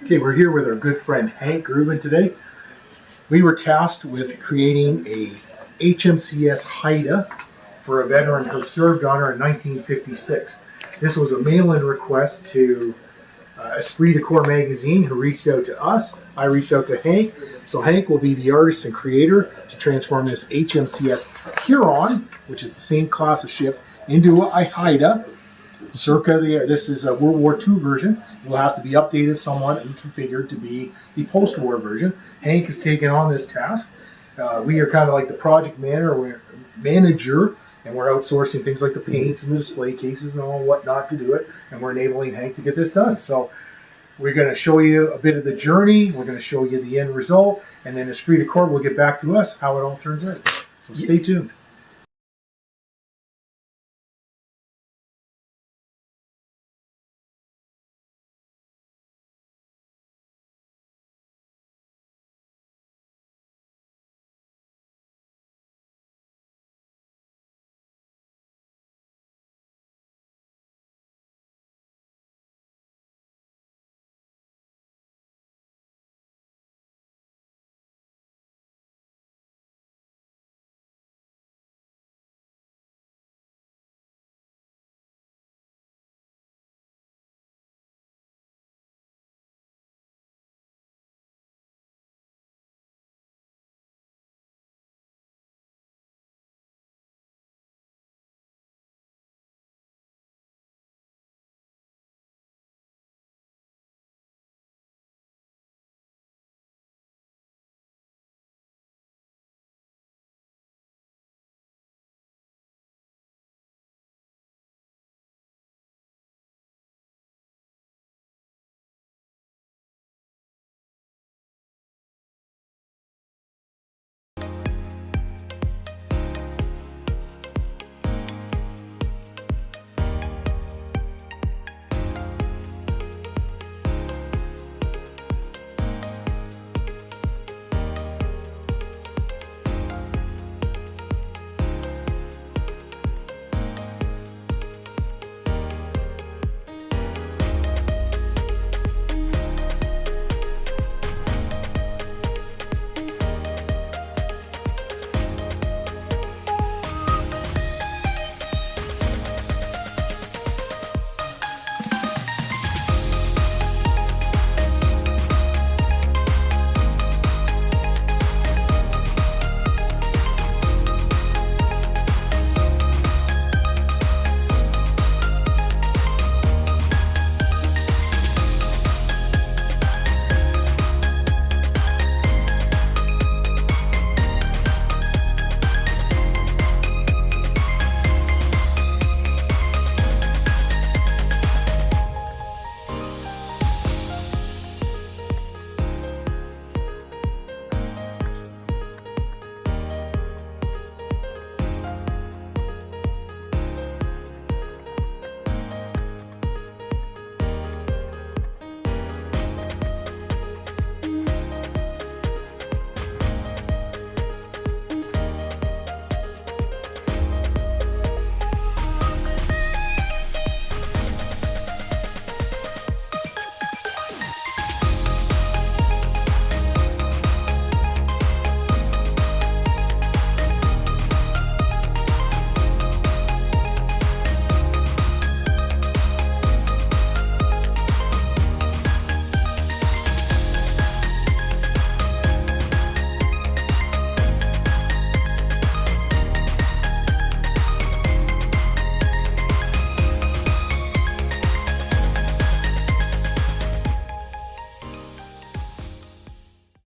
Okay, we're here with our good friend Hank Gruben today. We were tasked with creating a HMCS Haida for a veteran who served on her in 1956. This was a mail-in request to Esprit de Corps magazine, who reached out to us. I reached out to Hank. So Hank will be the artist and creator to transform this HMCS Huron, which is the same class of ship, into a Haida. Circa this is a World War II version. It will have to be updated somewhat and configured to be the post-war version. Hank has taken on this task. We are kind of like the project manager, and we're outsourcing things like the paints and the display cases and all whatnot to do it, and we're enabling Hank to get this done. So we're going to show you a bit of the journey. We're going to show you the end result, and then Esprit de Corps will get back to us how it all turns out. So stay tuned.